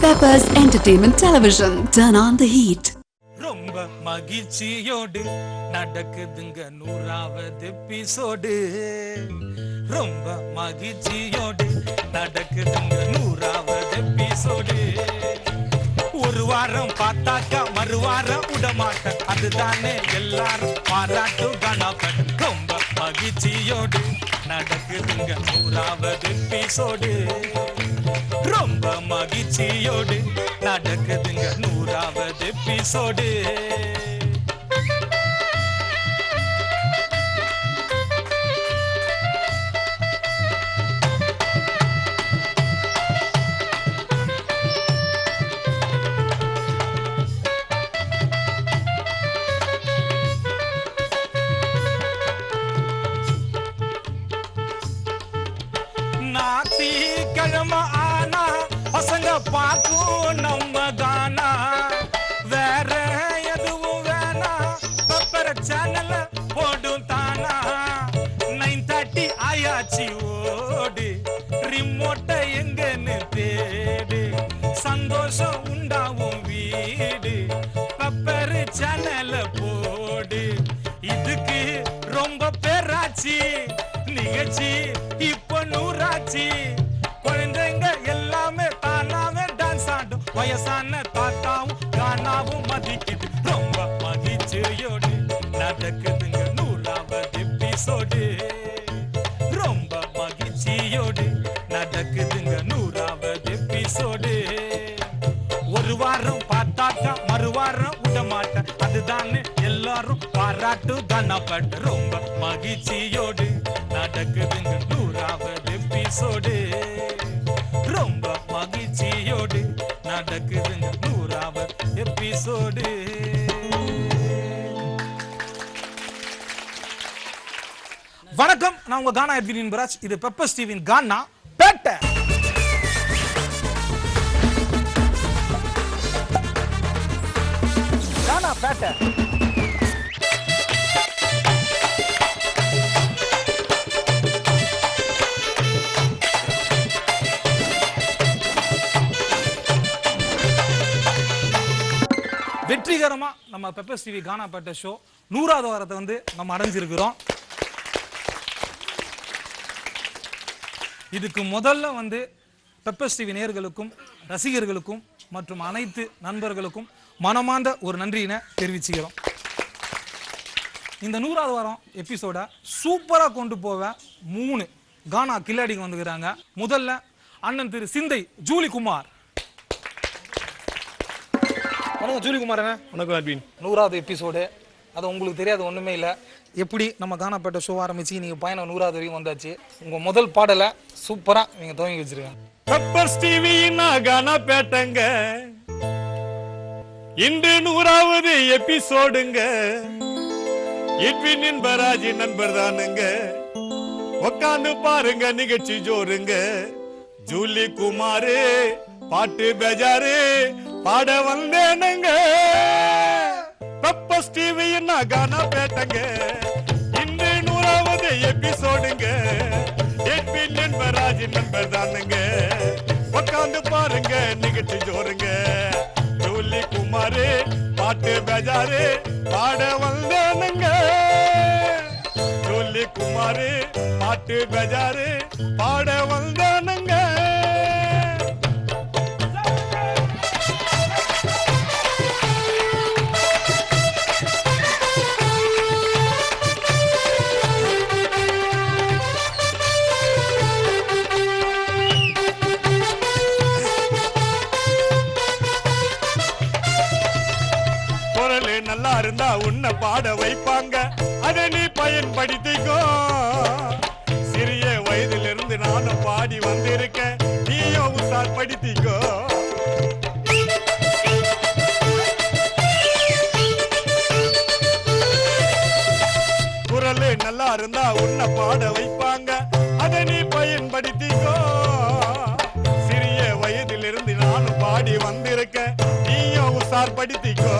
Peppers Entertainment Television. Turn on the heat. ரொம்ப மகிழ்ச்சியோடு நடக்குதுங்க 100வது எபிசோடு. ரொம்ப மகிழ்ச்சியோடு நடக்குதுங்க 100வது எபிசோடு. ஒரு வாரம் பார்த்தாக்கா மறுவாரம் விடமாட்டேன், அதுதானே எல்லாரும் பாராட்டு கணப்பன். ரொம்ப மகிழ்ச்சியோடு நடக்குதுங்க 100வது எபிசோடு. ரொம்ப மகிழ்ச்சியோடு நடக்குதுங்க 100வது எபிசோடு. ஞாயிற்றுக்கிழமை ஆனா பசங்க பார்க்கும் நம்ம தானா, வேற எதுவும் வேணா பெப்பர சேனல்ல போடும் தானா. 9:30 ஆயாச்சு ஓடு, ரிமோட்டை எங்கன்னு தேடு, சந்தோஷம் உண்டாவும் வீடு, பெப்பர் சேனல்ல போடு. இதுக்கு ரொம்ப பேராச்சு நிகழ்ச்சி இப்ப 100 ஆச்சு. குழந்தைங்க எல்லாமே தானாவே டான்ஸ் ஆடும், வயசான தாத்தாவும் கானாவும் மதிக்குது. ரொம்ப மகிழ்ச்சியோடு நடக்குதுங்க 100வது எபிசோடு. ரொம்ப மகிழ்ச்சியோடு நடக்குதுங்க 100வது எபிசோடு. ஒரு வாரம் பார்த்தாக்கா மறுவாரம் விடமாட்டேன், அதுதானே எல்லாரும் பாராட்டு கணப்பட்டு. ரொம்ப மகிழ்ச்சியோடு நடக்குதுங்க 100வது எபிசோடு. ரொம்ப மகிழ்ச்சியோடு நடக்குதுங்க 100வது எபிசோடு. வணக்கம், நான் உங்க கானா எட்வின் பராஜ். இது பெப்பர்ஸ் டிவியின் கானா பேட்டை. கானா பேட்டை. வெற்றிகரமா நம்ம பெப்பர்ஸ் டிவி கானா பேட்டை ஷோ 100வது வாரத்தை வந்து நம்ம அடைஞ்சிருக்கிறோம். இதுக்கு முதல்ல வந்து பெப்பர்ஸ் டிவி நேயர்களுக்கும் ரசிகர்களுக்கும் மற்றும் அனைத்து நண்பர்களுக்கும் மனமார்ந்த ஒரு நன்றியினை தெரிவிச்சுக்கிறோம். இந்த 100வது வாரம் எபிசோட சூப்பரா கொண்டு போவ 3 கானா கில்லாடிங்க வந்துக்கிறாங்க. முதல்ல அண்ணன் திரு சிந்தை ஜூலி குமார். வணக்கம் ஜூலி குமார். வணக்கம் அட்வின். 100வது எபிசோடு, அது உங்களுக்கு தெரியாது ஒன்றுமே இல்லை. எப்படி நம்ம கானாப்பேட்டை ஷோ ஆரம்பிச்சு நீங்கள் பயணம் 100வது வரைக்கும் வந்தாச்சு. உங்கள் முதல் பாடலை சூப்பராக நீங்கள் துவங்கி வச்சிருக்கீங்க. பெப்பர்ஸ் டிவி கானாப்பேட்டைங்க, இன்று 100வது எபிசோடுங்க. எட்வின் பராஜ் நண்பர் தானுங்க, உக்காந்து பாருங்க நிகழ்ச்சி ஜோருங்க. ஜூலி குமாரு பாட்டு பேஜாரு பாட வந்தேனுங்க. பெப்பர்ஸ் டிவி கானாப்பேட்டைங்க, இன்று 100வது எபிசோடுங்க. எட்வின் பராஜ் நண்பர் தானுங்க, உக்காந்து பாருங்க நிகழ்ச்சி ஜோருங்க. ஜூலி குமாரு பாட்டு பேஜாரு பாட வந்தேனுங்க. ஜூலி குமாரு பாட்டு பேஜாரு பாட வந்தேனுங்க. நல்லா இருந்தா உன்னை பாட வைப்பாங்க, அதை நீ பயன்படுத்திக்கோ. சிறிய வயதிலிருந்து நானும் பாடி வந்திருக்கேன், நீயும் உசார் படுத்திக்கோ. குரல் நல்லா இருந்தா உன்னை பாட வைப்பாங்க, அதை நீ பயன்படுத்திக்கோ. சிறிய வயதிலிருந்து நானும் பாடி வந்திருக்கேன், நீயும் உசார் படுத்திக்கோ.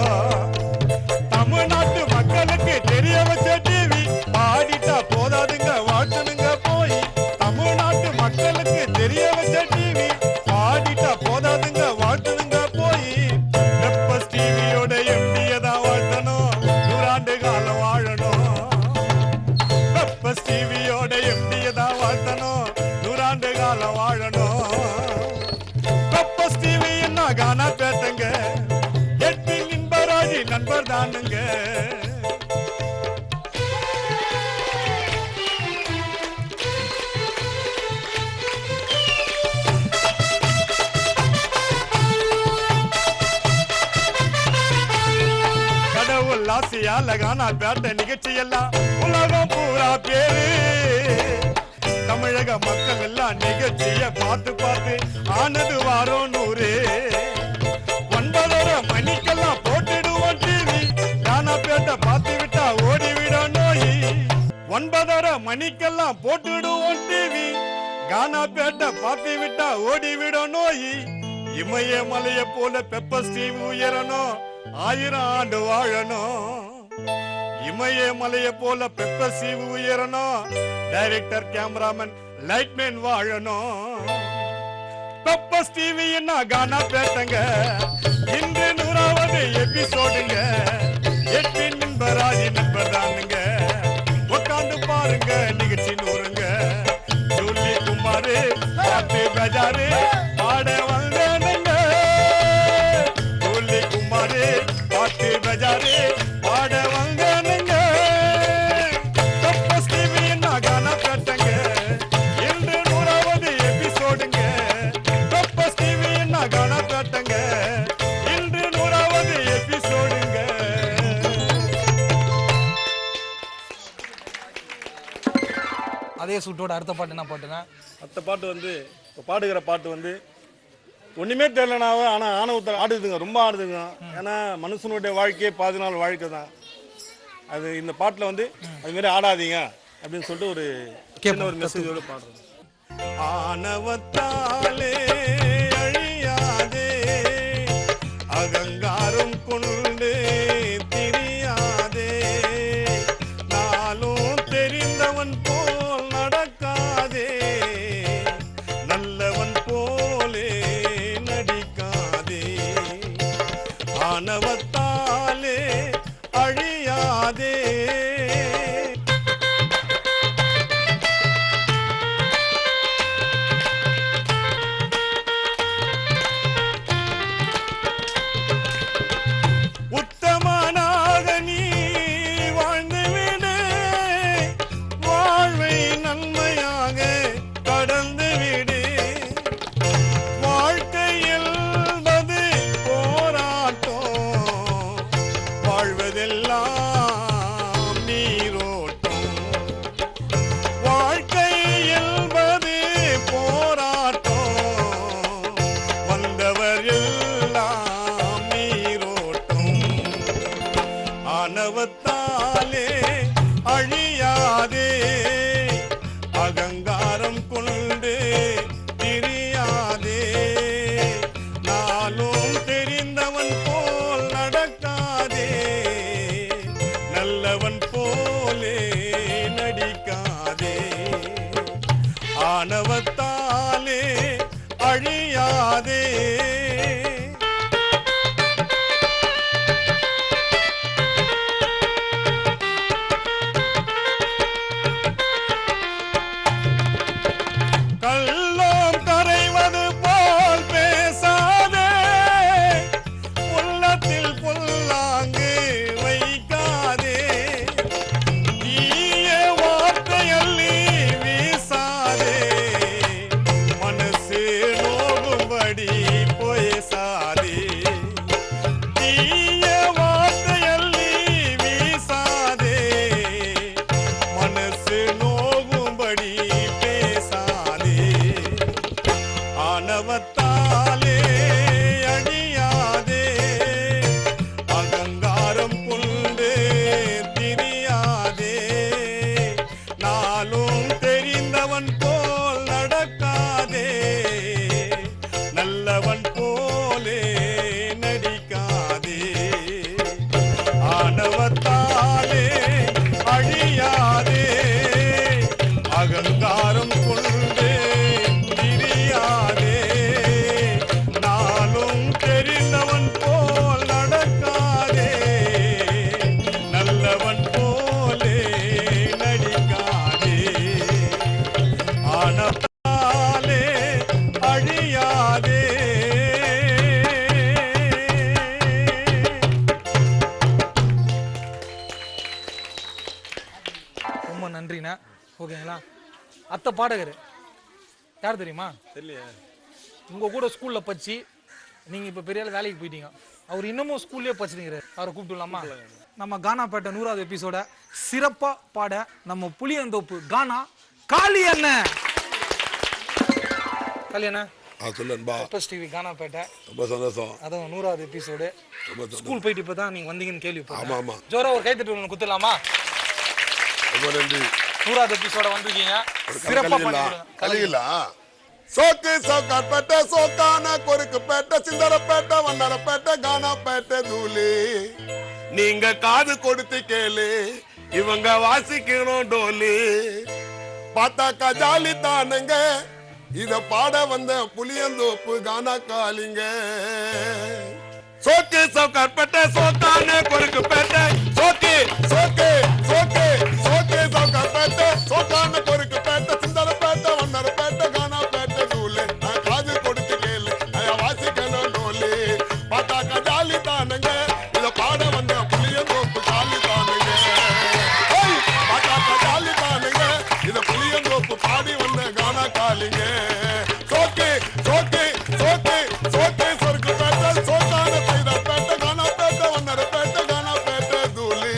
தமிழ்நாட்டு மக்களுக்கு தெரிய வச்ச டிவி பாடிட்டா போதாதுங்க, வாழ்த்துனுங்க போய். தமிழ்நாட்டு மக்களுக்கு தெரிய வச்ச டிவி பாடிட்டா போதாதுங்க, வாழ்த்துனுங்க ஆசையால காணா பேட்ட நிகழ்ச்சி எல்லாம் உலகம் பூரா பேரு. தமிழக மக்கள் எல்லாம் நிகழ்ச்சிய பார்த்து பார்த்து ஆனது வாரம் 100. 9:30 மணிக்கெல்லாம் போட்டுடுவோம் டிவி. காணா பேட்ட பார்த்து விட்டா ஓடிவிட நோய். 9:30 மணிக்கெல்லாம் போட்டுடுவோம் டிவி. கானா பேட்ட பார்த்து விட்டா ஓடிவிட நோய். இமயமலைய போல பெப்பர் ஸ்டீவ் உயரணும், 1000 ஆண்டு வாழணும். இமயமலைய போல பெப்பர் ஸ்டீவ் உயரணும், டைரக்டர் கேமராமேன் லைட்மேன் வாழணும். பெப்பர் ஸ்டீவ் என்ன கானா பேட்டங்க, இன்று 100வது எபிசோடுங்க. 8 நண்பராதி நண்பர் தானுங்க, உட்காந்து பாருங்க நிகழ்ச்சி நூறுங்க. ஜூலி குமாரு பாட்டு பஜாரு பாட வந்தேனுங்க. ஜூலி குமாரு பாட்டு பஜாரு பாட வந்தேனுங்க. பெப்பர் ஸ்டீவ் என்ன கானா பேட்டங்க, இன்று 100வது எபிசோடுங்க. பெப்பர் ஸ்டீவ் என்ன கானா பேட்டங்க, இன்று 100வது எபிசோடுங்க. அதே சூட்டோட அடுத்த பாட்டு என்ன பாட்டுங்க? அடுத்த பாட்டு வந்து இப்போ பாடுகிற பாட்டு வந்து ஒன்றுமே தெரியலனாவே ஆனால் ஆணவத்தை ஆடுதுங்க, ரொம்ப ஆடுதுங்க. ஏன்னா மனுஷனுடைய வாழ்க்கையே 14 நாள் வாழ்க்கை தான். அது இந்த பாட்டில் வந்து அதுமாரி ஆடாதீங்க அப்படின்னு சொல்லிட்டு ஒரு சின்ன ஒரு மெசேஜோடு பாடுறோம். ஆணவத்தாலே அழியாதே, அகங்காரம் கொண்டு திரியாதே. நாளும் தெரிந்தவன் போல் நடக்காதே, நல்லவன் போலே நடிக்காதே. ஆணவத்தாலே அழியாதே. உத்தமனாக நீ வாழ்ந்துவிடு, வாழ்வை நன்மையாக கடந்துவிடு. வாழ்க்கையில் போராட்டம், வாழ்வதெல்லாம் நீரோட்டம். வாழ்க்கை என்பது போராட்டம், வந்தவர் எல்லாம் நீரோட்டம். ஆணவத்தாலே அழியாதே, அகங்காரம் கொண்டு திரியாதே. நாளும் தெரிந்தவன் போல் நடக்காதே, நல்லவன் போலே நடிக்காதே. ஆணவத்தாலே அழியாதே. கள்ளம் கரைவது போல் பேசாதே, உள்ளத்தில் பொல்லாங்கு வைக்காதே. தீய வார்த்தையள்ளி வீசாதே, மனசு நோகும்படி பேசாதே. தீய வார்த்தையள்ளி வீசாதே, மனசு நோகும்படி பேசாதே. ஆணவத்தாலே அழியாதே, அகங்காரம் கொண்டு திரியாதே. நாளும் தெரிந்தவன் போல் நடக்காதே, நல்லவன் போலே நடிக்காதே. ஆணவத்தாலே அழியாதே, அகங்காரம் கொண்டு திரியாதே. நாளும் தெரிந்தவன் போல் நடக்காதே, நல்லவன் போலே நடிக்காதே. ஆணவத்தாலே அழியாதே. ரொம்ப நன்றிண்ணா. ஓகேங்களா? அத்தை பாடகர் யார் தெரியுமா? தெரியலையே. உங்கள் கூட ஸ்கூலில் படிச்சு நீங்கள் இப்போ பெரிய ஆள் வேலைக்கு போயிட்டீங்க. அவர் இன்னமும் ஸ்கூல்லேயே படிச்சுருக்கிறார். அவரை கூப்பிட்டுலாமா? நம்ம கானாப்பேட்டை 100வது எபிசோட சிறப்பா பாட நம்ம புளியந்தோப்பு கானா காளி அண்ணன். காளி அண்ணன் சொல்லுன்பா. பெப்பர்ஸ் டிவி கானாப்பேட்டை ரொம்ப சந்தோஷம். அதுவும் 100வது எபிசோடு. ஸ்கூல் போயிட்டு இப்பதான் நீங்க வந்தீங்கன்னு கேள்விப்பட்டேன். ஆமா. ஜோரா ஒரு கைத்தட்டு ஒன்று குத்துலாமா? ரொம்ப நன்றி. 100வது எபிசோட வந்திருக்கீங்க. சிறப்பா கலிகளா சோக்கு சவுக்கார்பேட்டை சோக்கான கொருக்குப்பேட்டை சிந்தரப்பேட்டை வண்ணரப்பேட்டை கானாப்பேட்டை தூளி நீங்க காது கொடுத்து கேளு இவங்க வாசிக்கணும் டோலி பார்த்தாக்கா ஜாலி தானுங்க இத பாட வந்த புளியந்தோப்பு கானா காலிங்க சோக்கு சவுக்கார்பேட்டை சோக்கான கொருக்குப்பேட்டை சோக்கு சோக்கு சோக்கு சோக்கு சவுக்கார்பேட்டை சோக்கான கொருக்குப்பேட்டை சிந்தரப்பேட்டை வண்ணரப்பேட்டை கானாப்பேட்டை தூளி நான் காது கொடுத்து கேளு வாசிக்கணும் டோலி பார்த்தாக்கா ஜாலி தானுங்க இத பாட வந்த புளியந்தோப்பு காலி தானுங்க பார்த்தாக்கா ஜாலி தானுங்க இத புளியந்தோப்பு பாடி வந்த கானா காலிங்க சோக்கு சோக்கு சோக்கு சோக்கு சொருக்கு பேட்டை சோக்கான செய்த பேட்டை கானாப்பேட்டை வண்ணரப்பேட்டை கானாப்பேட்டை தூளி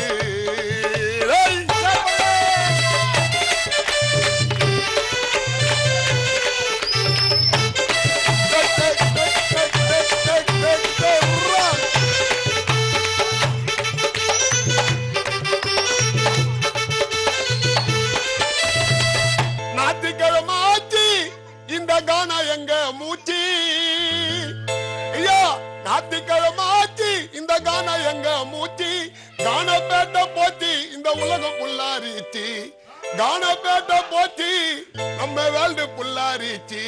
ஞாயிற்றுக்கிழமை ஆச்சு இந்த கானா எங்க மூச்சு ஐயா ஞாயிற்றுக்கிழமை ஆச்சு இந்த கானா எங்க மூச்சு கானாப்பேட்டை போச்சு இந்த உலகம் புல்லாரிச்சு கானாப்பேட்டை போச்சு நம்ம வேல்டு புல்லாரிச்சு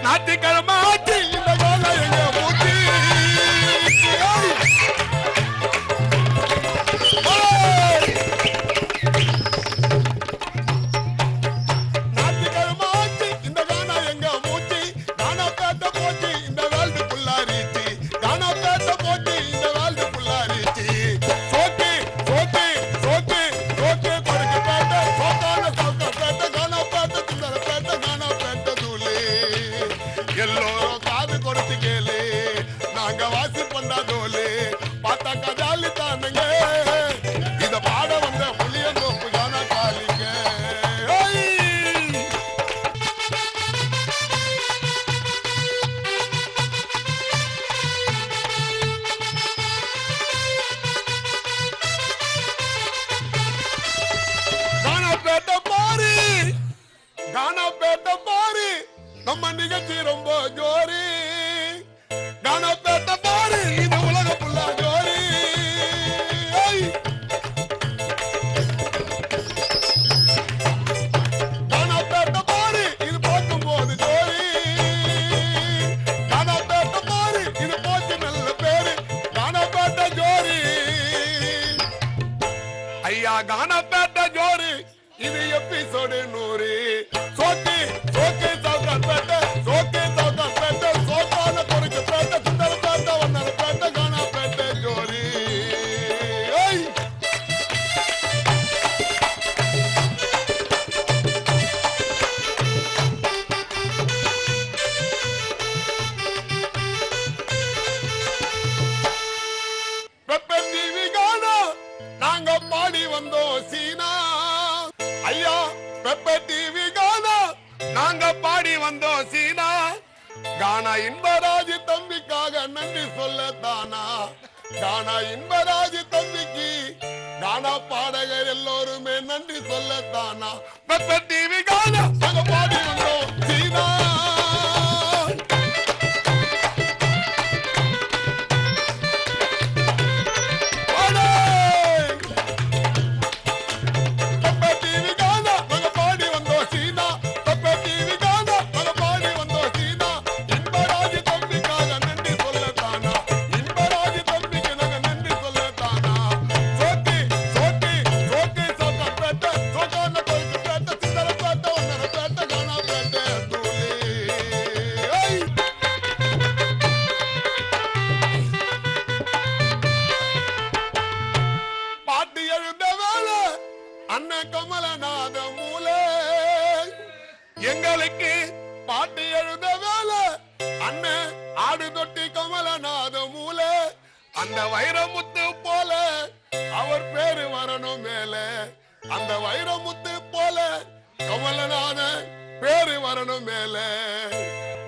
ஞாயிற்றுக்கிழமை ஆச்சு இந்த கானா எங்க மூச்சு ஞாயிற்றுக்கிழமை ஆச்சு இந்த கானா எங்க மூச்சு கானாப்பேட்டை போச்சு இந்த வேல்டு புல்லாரிச்சு கானாப்பேட்டை போச்சு இந்த வேல்டு புல்லாரிச்சு சோக்கு சோக்கு சோக்கு சோக்கு கொருக்குப்பேட்டை சோக்கான சவுக்கார்பேட்டை கானாப்பேட்டை சிந்தரப்பேட்டை கானாப்பேட்டை தூளி எல்லோரும் காது கொடுத்து கேளு நாங்க வாசி பண்ணா தோலு பார்த்தாக்கா ஜாலி தானுங்க இத பாட வந்த புளியந்தோப்பு கானா காலிங்க கானாப்பேட்டை பாரு கானாப்பேட்டை பாரு நம்ம நிகழ்ச்சி ரொம்ப ஜோரி கானாப்பேட்டை பாரு இது உலக புல்லா ஜோரி கானாப்பேட்டை பாரு இது பார்க்கும் போது ஜோரி கானாப்பேட்டை பாரு இது போச்சு நல்ல பேரு கானாப்பேட்டை ஜோரி ஐயா கானாப்பேட்டை ஜோரி இது எபிசோடு 100 சோக்கு சோக்கு சவுக்கார்பேட்டை சோக்கு சவுக்கார்பேட்டை சோக்கான கொருக்குப்பேட்டை சிந்தரப்பேட்டை வண்ணரப்பேட்டை கானாப்பேட்டை ஜோரி பெப்பர் டிவி கானா நாங்க பாடி வந்தோம் சீனா ஐயா பெப்பர் டிவி கானா நாங்க பாடி வந்தோம் சீனா கானா இன்பராஜ் தம்பிக்காக நன்றி சொல்லத்தானா கானா இன்பராஜ் தம்பிக்கு கானா பாடகர் எல்லோருமே நன்றி சொல்லத்தானா பெப்பர் டிவி கானா நாங்க பாடி வந்தோம் சீனா பெப்பர் டிவி கானா நாங்க பாடி வந்தோம் சீனா பெப்பர் டிவி கானா நாங்க பாடி வந்தோம் சீனா இன்பராஜ் தம்பிக்காக நன்றி சொல்லத்தானா இன்பராஜ் தம்பிக்கு நாங்க நன்றி சொல்லத்தானா சோக்கு சோக்கு சோக்கு சவுக்கார்பேட்டை சோக்கான கொருக்குப்பேட்டை சிந்தரப்பேட்டை வண்ணரப்பேட்டை கானாப்பேட்டை தூளி பாட்டு எழுத வேலை அண்ணன் கமலநாத மூலை எங்களுக்கு பாட்டு எழுத வேலை அண்ணன் ஆடு தொட்டி கமலநாத மூலை அந்த வைரமுத்து போல அவர் பேரு வரணும் மேல அந்த வைரமுத்து போல கமலநாத பேரு வரணும் மேல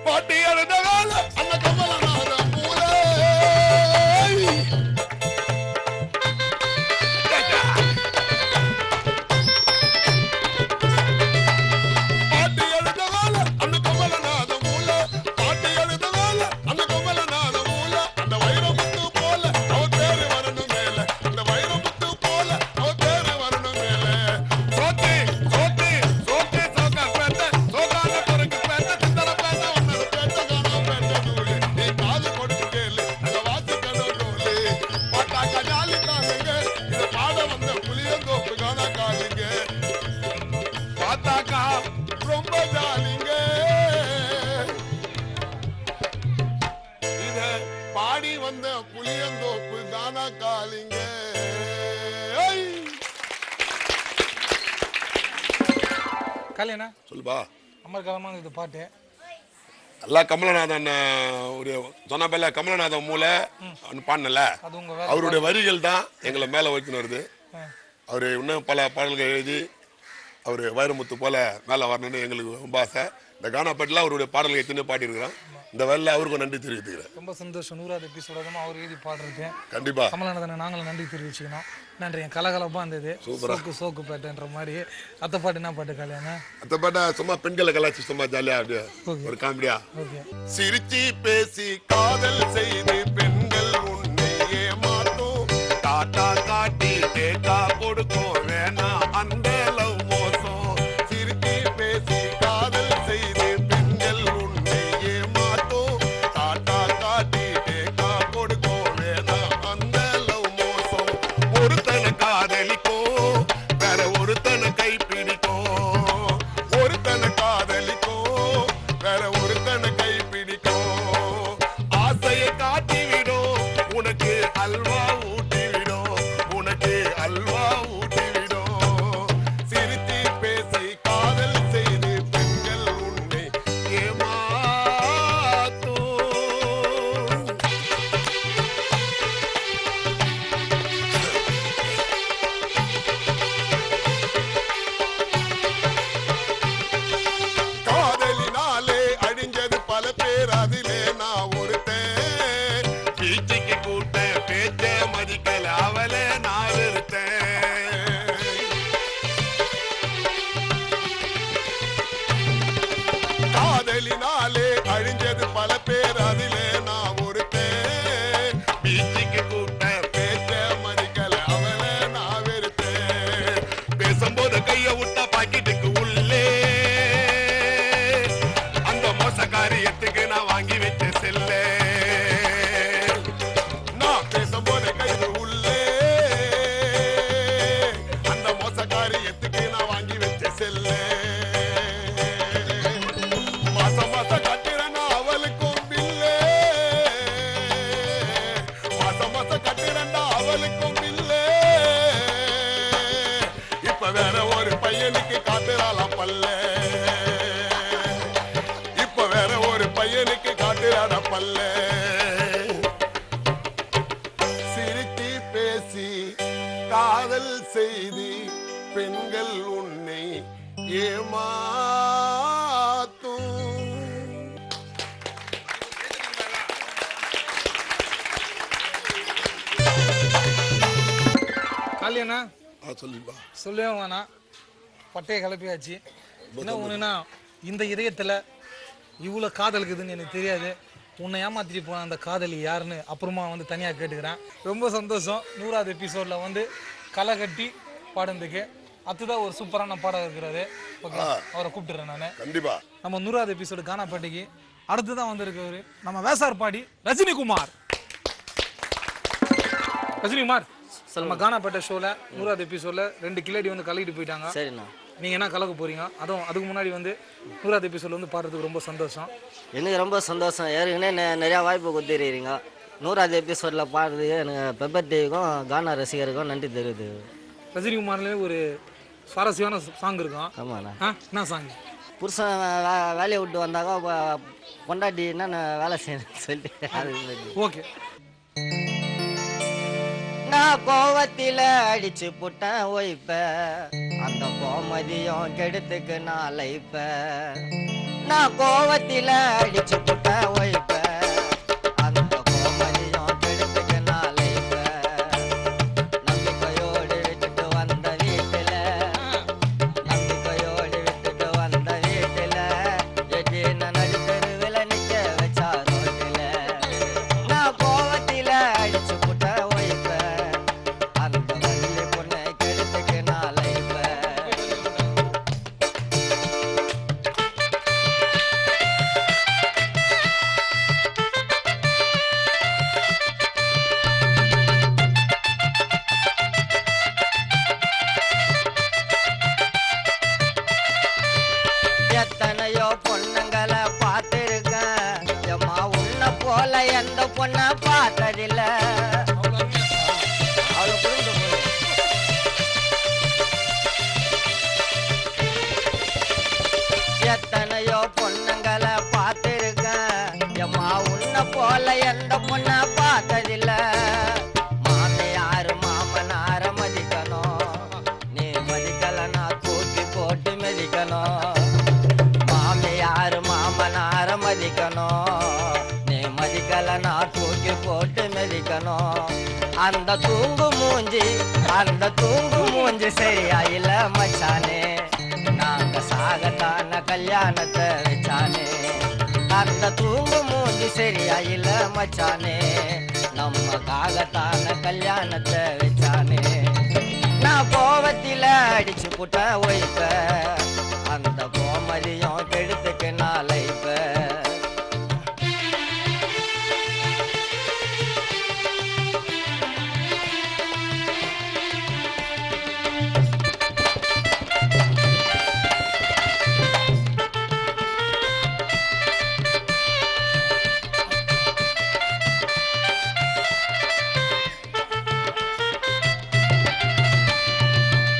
பாட்டி எழுத வேலை அந்த கமலநாத மூல பாட்டி எழுத வேலை அந்த கமலநாத மூல பாட்டி எழுத வேலை அந்த கமலநாத மூல அந்த வைரமுத்து போல அவர் பேரு வரணும் மேல அந்த வைரமுத்து போல அவர் பேரு வரணும் மேல சோத்தி சோத்தி சோத்தி சோக்கா பேட்ட சோகான பொறுக்கு பேட்ட சிந்தர பேட்ட ஒன்னர பேட்ட காணா பேட்ட தூளு நீ காது கொடுத்து கேளு அந்த வாசிக்கணும் டோலு பாட்டாக்கா ஜாலி காலுங்க இத பாட வந்த புளியந்தோப்பு காணா காலுங்க பாத்தாக்கா ரொம்ப ஜாலிங்க இத பாடி வந்த புளியந்தோப்பு காணா காலிங்க கல்யாணா சொல்லுப்பா அமர்கலமான இது பாட்டு எல்லா கமலநாதன் ஒரு சொன்னபல்ல கமலநாதன் மூலை பாடல அது உங்க வேலை. அவருடைய வரிகள் தான் எங்களை மேல வைக்கணும் வருது அவரு இன்னும் பல பாடல்கள் எழுதி அவரு வைரமுத்து போல மேல வரணும்னு எங்களுக்கு ரொம்ப ஆசை இந்த கானாப்பட்டில் அவருடைய பாடல்கள் எத்தனை பாடியிருக்கிறோம் இந்த வேலையில் அவருக்கும் நன்றி தெரிவித்துக்கிறேன் ரொம்ப சந்தோஷம் 100வது எபிசோட அவர் எழுதி பாடுறது கண்டிப்பா கமலநாதனை நாங்களும் நன்றி தெரிவிச்சுக்கணும் நன்றி என் கலகலப்பா இருந்தது சோக்கு சோக்கு பேட்டன்ற மாதிரி அத்தை பாட்டு என்ன பாட்டு கல்யாணம் அந்த பாட்டா சும்மா பெண்களை கலாச்சி சும்மா ஜாலியா அப்படியே ஒரு காமெடியா ஓகே சிரிச்சி பேசி காதல் செய்து பெண்கள் உன்னை ஏமாத்தும் டாட்டா காட்டி டேட்டா கொடுக்கும் வேணா அந்த லவ் மோசம் சிரிச்சி பேசி காதல் செய்து பெண்கள் உன்னை ஏமாத்தும் டாட்டா காட்டி டேட்டா கொடுக்கும் வேணா அந்த லவ் மோசம் ஒருத்தனை காதலிக்கும் வேற ஒருத்தனை கைப்பிடிக்கும் ஒருத்தனை காதலிக்கும் வேற ஒருத்தனை கைப்பிடிக்கும் ஆசையை காட்டிவிடும் உனக்கு அல்வா ஊட்டிவிடும் உனக்கு அல்வா ஊட்டிவிடும் சிரித்து பேசி காதல் செய்து பெண்கள் உன்னை ஏமாத்தும் காதலினாலே அழிஞ்சது பல பேர் அதிலே நான் ஒருத்தன் பீச்சுக்கு கூட்ட பேச்ச மதிக்கல அவளே நான் இருத்தேன் காதலினாலே அழிஞ்சது பல பேர் அதிலே நான் ஒருத்தன் பீச்சுக்கு கூட்ட பேச்ச மதிக்கல அவளே நான் வெறுத்தேன் பேசும்போது கைய விட்ட பாக்கெட்டுக்கு உள்ளே அந்த மோச காரியத்துக்கு நான் வாங்கி வச்ச செல்லே நான் பேசும்போது கைது உள்ளே அந்த மோச காரியத்துக்கு நான் வாங்கி வச்ச செல்லே மாசம் மாசம் கட்டுறேன்னா அவளுக்கும் பில்லே மாசம் மாசம் கட்டுறேன்னா அவளுக்கும் பில்லே இப்ப வேற ஒரு பையனுக்கு காட்டுறாளாம் பல்லே இப்ப வேற ஒரு பையனுக்கு காட்டுறாட பல்ல சிரித்து பேசி காதல் செய்தி பெண்கள் உன்னை ஏமாத்தும் கல்யாணா சொல்லிப்பா சொல்லவே வேணாம் பட்டையை கிளப்பியாச்சு என்ன ஒண்ணுன்னா இந்த இதயத்துல இவ்வளவு காதல் இருக்குதுன்னு எனக்கு தெரியாது உன்னை ஏமாத்திட்டு போன அந்த காதலி யாருன்னு அப்புறமா வந்து தனியா கேட்டுக்கிறேன் ரொம்ப சந்தோஷம் 100வது எபிசோட்ல வந்து களை கட்டி பாடுறதுக்கு அதுதான் ஒரு சூப்பரான பாடம் இருக்கிறாரு ஓகே அவரை கூப்பிட்டுறேன் நான் கண்டிப்பா நம்ம 100வது எபிசோடு கானாப்பாட்டிக்கு அடுத்துதான் வந்திருக்கவர் நம்ம வேசார் பாடி ரஜினிகுமார் ரஜினிகுமார் நம்ம கானாப்பேட்டை ஷோல 100வது எபிசோட்ல 2 கிளடி வந்து கலக்கிட்டு போயிட்டாங்க சரிண்ணா நீங்க என்ன கலக்க போறீங்க அதுவும் அதுக்கு முன்னாடி வந்து 100வது எபிசோட்ல வந்து பாடுறதுக்கு ரொம்ப சந்தோஷம் எனக்கு ரொம்ப சந்தோஷம் ஏற்கனவே நிறையா வாய்ப்பு கொடுத்துருக்கீங்க 100வது எபிசோடில் பாடுறதுக்கு எனக்கு பெப்பர் டிவிக்கும் கானா ரசிகருக்கும் நன்றி தெரியுது ரஜினிகுமார்லேயே ஒரு சுவாரஸ்யமான சாங் இருக்கும் ஆமாண்ணா என்ன சாங் புருஷன் வேலையை விட்டு வந்தாக்கா பொண்டாட்டி என்னென்ன வேலை செய்யணும்னு சொல்லிட்டு அது ஓகே நான் கோவத்தில அடிச்சு புட்டேன் ஒய்ப்ப அந்த கோமதியும் கெடுத்துக்கு நான் லைப்ப நான் கோவத்தில அடிச்சு புட்டேன் ஒய்ப்ப அந்த கோமதியும் கெடுத்துக்கு நான் லைப்ப நம்பிக்கையோடு விட்டுட்டு வந்த வீட்டுல நம்பிக்கையோடு விட்டுட்டு வந்த வீட்டுல எட்டின நடுத்தருவில நிக்க வச்சா ரோட்டில நான் கோவத்தில அடிச்சு புட்டேன் ஒய்ப்ப அந்த வள்ளி பொண்ணை கெடுத்துக்கு நான் லைப்ப எத்தனையோ பொண்ணுங்களை பார்த்திருக்கேன் எம்மா உன்னை போல எந்த பொண்ணை பார்த்ததில்ல அவளை புரிந்து போய் எத்தனையோ பொண்ணுங்களை பார்த்திருக்கேன் எம்மா உன்னை போல எந்த பொண்ணை பார்த்ததில்ல மாமியாரு மாமனார மதிக்கணும் நீ மதிக்கலனா தூக்கி போட்டு மிதிக்கணும் மாமியாரு மாமனார மதிக்கணும் நீ மதிக்கலனா தூக்கி போட்டு மிதிக்கணும் அந்த தூங்கு மூஞ்சி சரியா இல்ல மச்சானே நாங்க சாகத்தான கல்யாணத்தை வச்சானே அந்த தூங்கு மூஞ்சி சரியா இல்ல மச்சானே நம்மக்காகத்தான கல்யாணத்தை வச்சானே நான் கோவத்தில அடிச்சு புட்ட ஒய்ப்ப அந்த கோமதியும் கெடுத்துக்கு நான் லைப்ப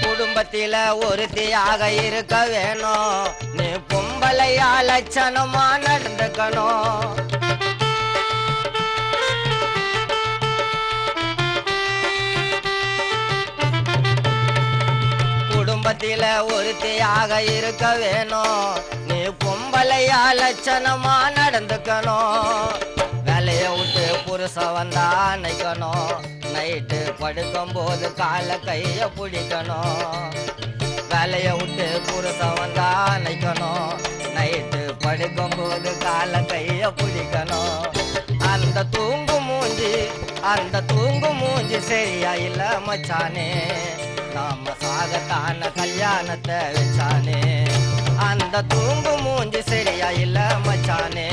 குடும்பத்தில ஒருத்தியாக இருக்க வேணும் நீ பொம்பளையா லட்சணமா நடந்துக்கணும் குடும்பத்தில ஒருத்தியாக இருக்க வேணும் நீ பொம்பளையா லட்சணமா நடந்துக்கணும் வேலைய விட்டு புருஷன் வந்தா நிக்கணும் நைட்டு படுக்கும் போது கால கைய பிடிக்கணும் வேலைய விட்டு புருஷன் வந்தா நிக்கணும் நைட்டு படுக்கும் போது கால கைய பிடிக்கணும் அந்த தூங்கு மூஞ்சி சரியா இல்ல மச்சானே நாம சாகத்தான கல்யாணத்தை வச்சானே அந்த தூங்கு மூஞ்சி சரியா இல்ல மச்சானே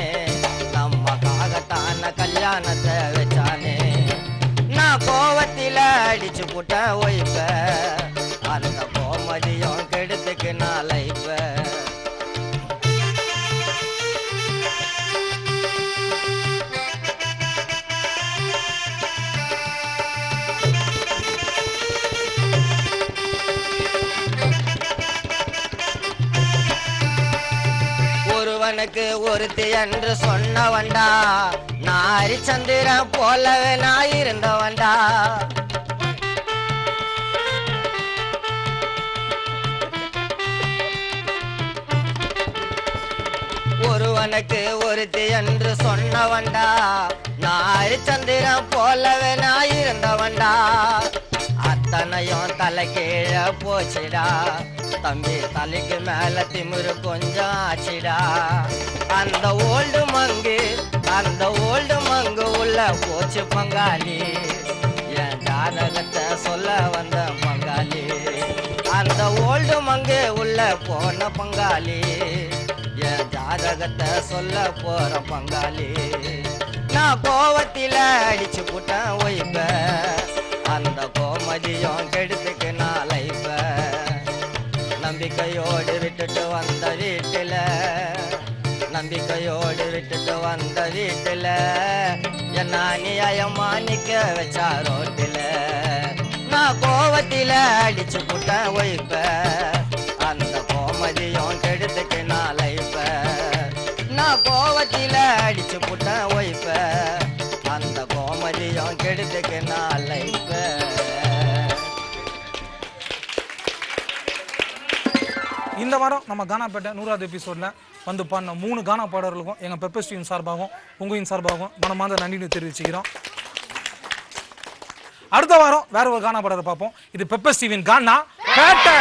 நம்மக்காகத்தான கல்யாணத்தை வச்சானே நான் கோவத்தில அடிச்சு புட்ட ஒய்ப்ப அந்த கோமதியும் கெடுத்துக்கு நான் லைப்ப ஒருவனுக்கு ஒருத்தி என்று சொன்னவன்டா நான் ஹரிச்சந்திரன் போலவே நான் இருந்தவன்டா ஒருவனுக்கு ஒருத்தி என்று சொன்னவன்டா நான் ஹரிச்சந்திரன் போலவே நான் இருந்தவன்டா அத்தனையும் தலை கீழே போச்சுடா தம்பி தலைக்கு மேல திமிரு கொஞ்சம் ஆச்சுடா அந்த ஓல்டு மங்கு உள்ள போச்சு பங்காளி என் ஜாதகத்தை சொல்ல வந்த பங்காளி அந்த ஓல்டு மங்கு உள்ள போன பங்காளி என் ஜாதகத்தை சொல்ல போற பங்காளி நான் கோவத்தில அடிச்சு புட்டேன் ஒய்ப்ப அந்த கோமதியும் கெடுத்துக்கு நான் லைப்ப நம்பிக்கையோடு விட்டுட்டு வந்த வீட்டுல என்ன நியாயமா நிக்க வச்சா ரோட்டில நான் கோவத்தில அடிச்சு புட்டேன் ஒய்ப்ப அந்த கோமதியும் கெடுத்துக்கு நான் லைப்ப நான் கோவத்தில அடிச்சு புட்டேன் ஒய்ப்ப அந்த கோமதியும் கெடுத்துக்கு நான் லைப்ப வாரம் நம்ம கானாப்பேட்டை 100வது எபிசோடில் வந்து பாடின 3 கானா பாடல்களுக்கும் எங்கள் பெப்பர்ஸ் டீம் சார்பாகவும் உங்களின் சார்பாகவும் மனமார்ந்த நன்றியை தெரிவிச்சுக்கிறோம். அடுத்த வாரம் வேற ஒரு கானா பாடலை பார்ப்போம். இது பெப்பர்ஸ் டீவின் கானா பேட்டை.